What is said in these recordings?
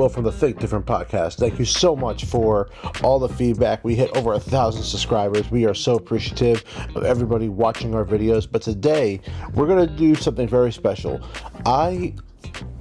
Will from the Think Different podcast. Thank you so much for all the feedback. We hit over 1,000 subscribers. We are so appreciative of everybody watching our videos. But today, we're going to do something very special.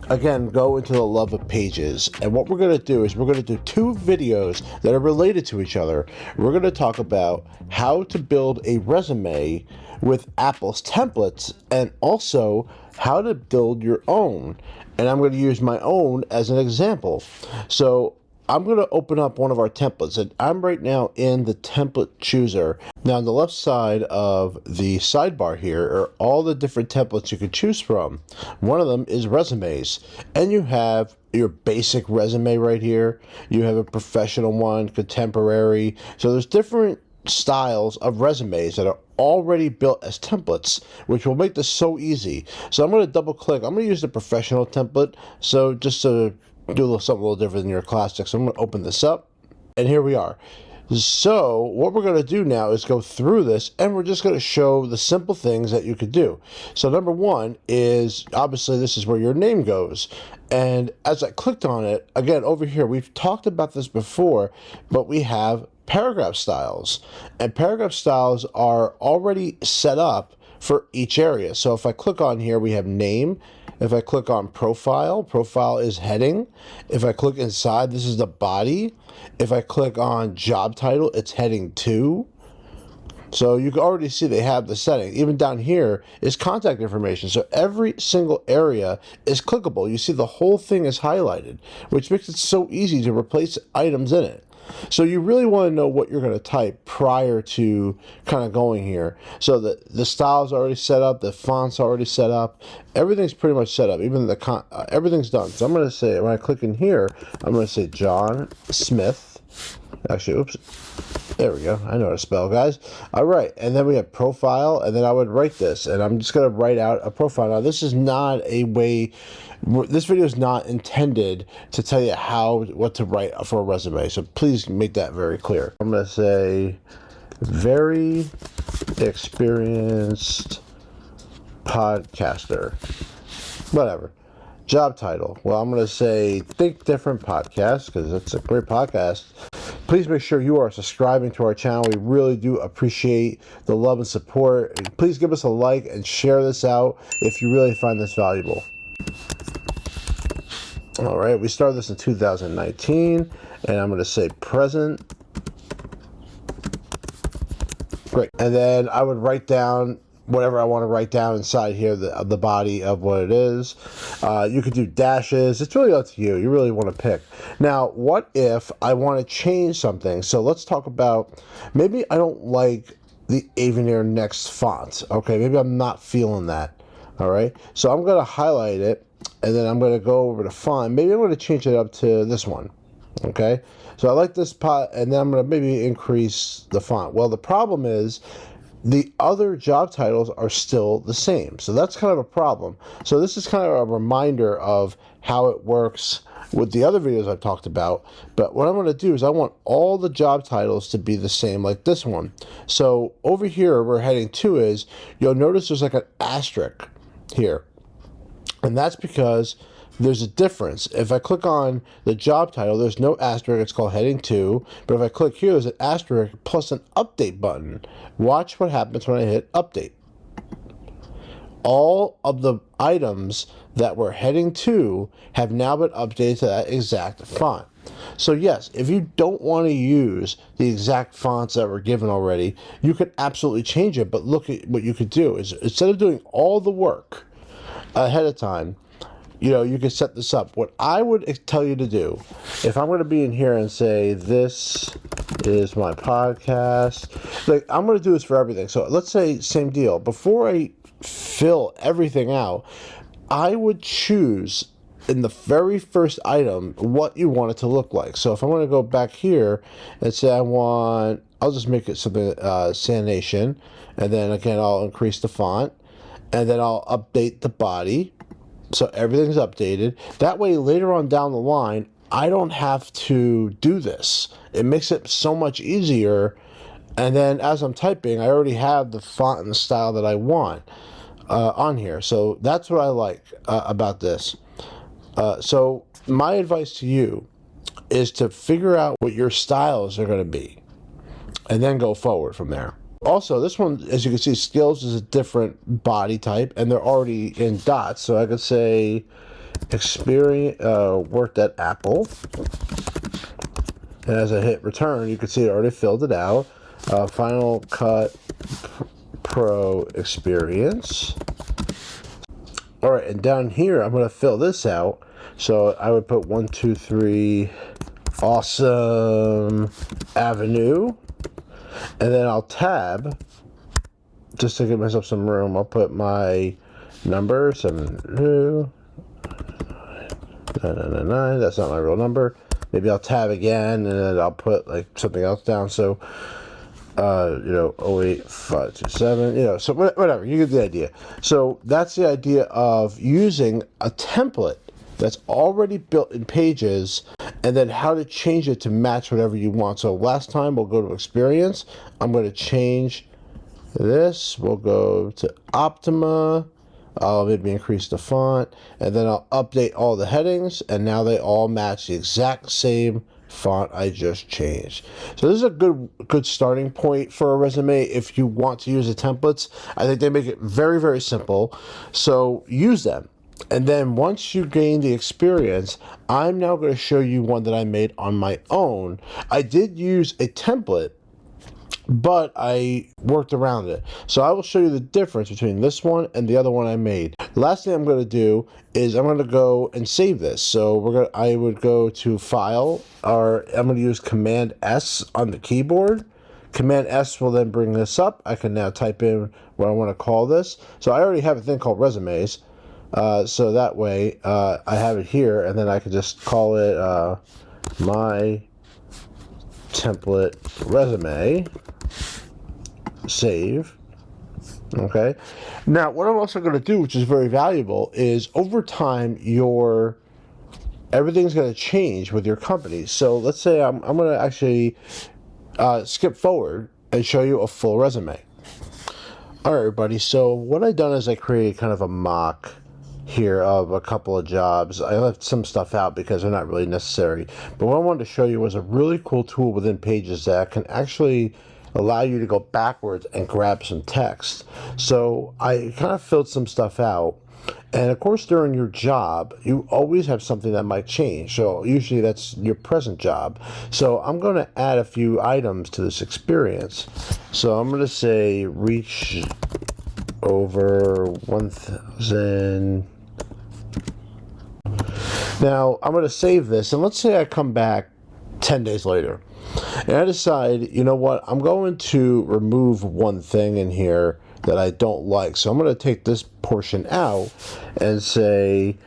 Again, go into the love of pages, and what we're going to do is we're going to do 2 videos that are related to each other. We're going to talk about how to build a resume with Apple's templates, and also how to build your own. And I'm going to use my own as an example. So I'm going to open up one of our templates, and I'm right now in the template chooser. Now on the left side of the sidebar here are all the different templates you can choose from. One of them is resumes, and you have your basic resume right here. You have a professional one, contemporary. So there's different styles of resumes that are already built as templates, which will make this so easy. So I'm going to double click. I'm going to use the professional template. So just to do something a little different than your classic. So I'm going to open this up, and here we are. So what we're going to do now is go through this, and we're just going to show the simple things that you could do. So number one is, obviously this is where your name goes. And as I clicked on it, again, over here, we've talked about this before, but we have paragraph styles. And paragraph styles are already set up for each area. So if I click on here, we have name. If I click on profile, profile is heading. If I click inside, this is the body. If I click on job title, it's heading 2. So you can already see they have the setting. Even down here is contact information. So every single area is clickable. You see the whole thing is highlighted, which makes it so easy to replace items in it. So you really want to know what you're going to type prior to kind of going here. So the style's already set up, the font's already set up, everything's pretty much set up. Even everything's done. So I'm going to say, when I click in here, I'm going to say John Smith. Actually, oops. There we go. I know how to spell, guys. All right, and then we have profile, and then I would write this, and I'm just going to write out a profile. Now, this is not a way. This video is not intended to tell you what to write for a resume, so please make that very clear. I'm going to say very experienced podcaster. Whatever. Job title. Well, I'm going to say Think Different Podcast, because it's a great podcast. Please make sure you are subscribing to our channel. We really do appreciate the love and support. Please give us a like and share this out if you really find this valuable. All right, we started this in 2019, and I'm going to say present. Great. And then I would write down whatever I want to write down inside here, the body of what it is. You could do dashes. It's really up to you. You really want to pick. Now, what if I want to change something? So let's talk about, maybe I don't like the Avenir Next font. Okay, maybe I'm not feeling that. All right, so I'm going to highlight it, and then I'm going to go over to font. Maybe I'm going to change it up to this one. Okay, so I like this pot, and then I'm going to maybe increase the font. Well, the problem is the other job titles are still the same. So that's kind of a problem. So this is kind of a reminder of how it works with the other videos I've talked about. But what I'm going to do is I want all the job titles to be the same, like this one. So over here, where heading 2 is, you'll notice there's like an asterisk here. And that's because there's a difference. If I click on the job title, there's no asterisk. It's called heading 2. But if I click here, there's an asterisk plus an update button. Watch what happens when I hit update. All of the items that were heading 2 have now been updated to that exact font. So yes, if you don't want to use the exact fonts that were given already, you could absolutely change it. But look at what you could do is, instead of doing all the work ahead of time, you can set this up. What I would tell you to do, if I'm going to be in here and say, this is my podcast, like I'm going to do this for everything. So let's say same deal. Before I fill everything out, I would choose in the very first item what you want it to look like. So if I want to go back here and say I'll just make it something, Sanation, and then again, I'll increase the font, and then I'll update the body. So everything's updated. That way, later on down the line, I don't have to do this. It makes it so much easier. And then as I'm typing, I already have the font and the style that I want on here. So that's what I like about this. So my advice to you is to figure out what your styles are going to be and then go forward from there. Also, this one, as you can see, skills is a different body type, and they're already in dots. So I could say experience, worked at Apple. And as I hit return, you can see it already filled it out. Final Cut Pro experience. All right, and down here, I'm going to fill this out. So I would put 1, 2, 3, awesome Avenue. And then I'll tab, just to give myself some room. I'll put my number, 72999. That's not my real number. Maybe I'll tab again, and then I'll put like something else down. So, 08527, so whatever, you get the idea. So that's the idea of using a template that's already built in Pages, and then how to change it to match whatever you want. So last time we'll go to experience. I'm going to change this. We'll go to Optima. I'll maybe increase the font, and then I'll update all the headings, and now they all match the exact same font I just changed. So this is a good starting point for a resume if you want to use the templates. I think they make it very, very simple. So use them. And then once you gain the experience, I'm now going to show you one that I made on my own. I did use a template, but I worked around it. So I will show you the difference between this one and the other one I made. The last thing I'm going to do is I'm going to go and save this. So I would go to File, or I'm going to use Command S on the keyboard. Command S will then bring this up. I can now type in what I want to call this. So I already have a thing called resumes. So that way I have it here, and then I can just call it my template resume. Save. Okay. Now, what I'm also going to do, which is very valuable, is over time everything's going to change with your company. So let's say I'm going to actually skip forward and show you a full resume. All right, everybody. So what I've done is I created kind of a mock here of a couple of jobs. I left some stuff out because they're not really necessary. But what I wanted to show you was a really cool tool within Pages that can actually allow you to go backwards and grab some text. So I kind of filled some stuff out. And of course, during your job, you always have something that might change. So usually that's your present job. So I'm going to add a few items to this experience. So I'm going to say reach over 1,000. Now I'm going to save this, and let's say I come back 10 days later and I decide, you know what, I'm going to remove one thing in here that I don't like. So I'm going to take this portion out and say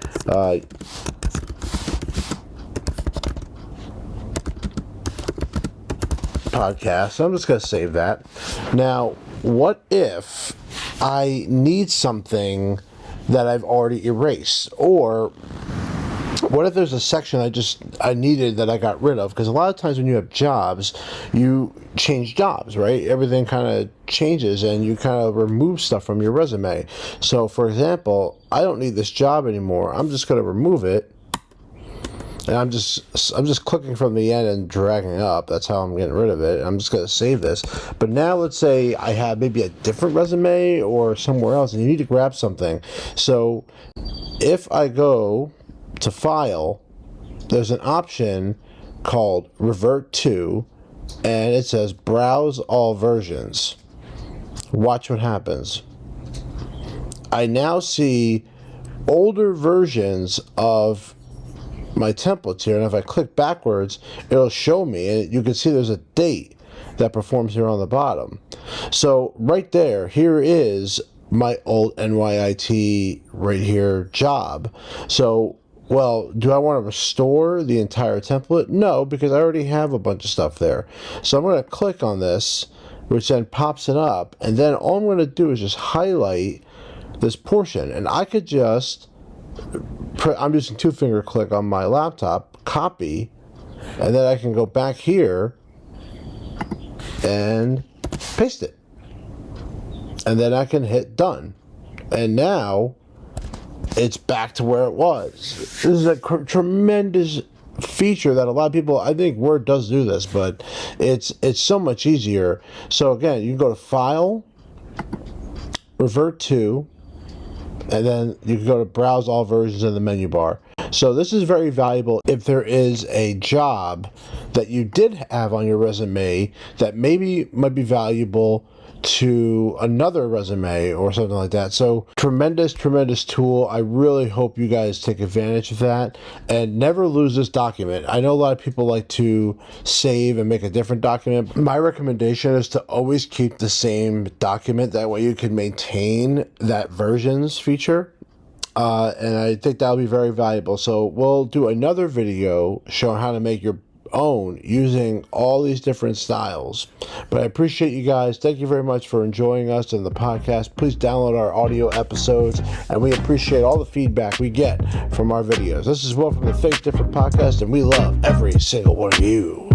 podcast. So I'm just going to save that. Now, what if I need something that I've already erased? Or what if there's a section I needed that I got rid of? Because a lot of times when you have jobs, you change jobs, right? Everything kind of changes and you kind of remove stuff from your resume. So for example, I don't need this job anymore. I'm just going to remove it. And I'm just clicking from the end and dragging up. That's how I'm getting rid of it. I'm just going to save this. But now let's say I have maybe a different resume or somewhere else and you need to grab something. So if I go to File, there's an option called Revert To, and it says Browse All Versions. Watch what happens. I now see older versions of my templates here, and if I click backwards, it'll show me, and you can see there's a date that performs here on the bottom. So right there, here is my old NYIT right here job. So, well, do I want to restore the entire template? No, because I already have a bunch of stuff there. So I'm going to click on this, which then pops it up, and then all I'm going to do is just highlight this portion, and I could just I'm using 2-finger click on my laptop, copy, and then I can go back here and paste it. And then I can hit done. And now it's back to where it was. This is a tremendous feature that a lot of people, I think Word does do this, but it's so much easier. So again, you can go to File, Revert to, and then you can go to Browse All Versions in the menu bar. So this is very valuable if there is a job that you did have on your resume that maybe might be valuable to another resume or something like that. So tremendous tool. I really hope you guys take advantage of that and never lose this document. I know a lot of people like to save and make a different document. My recommendation is to always keep the same document. That way you can maintain that versions feature. And I think that'll be very valuable. So we'll do another video showing how to make your own using all these different styles. But I appreciate you guys. Thank you very much for enjoying us in the podcast. Please download our audio episodes, and we appreciate all the feedback we get from our videos. This is Will from the Think Different podcast, and we love every single one of you.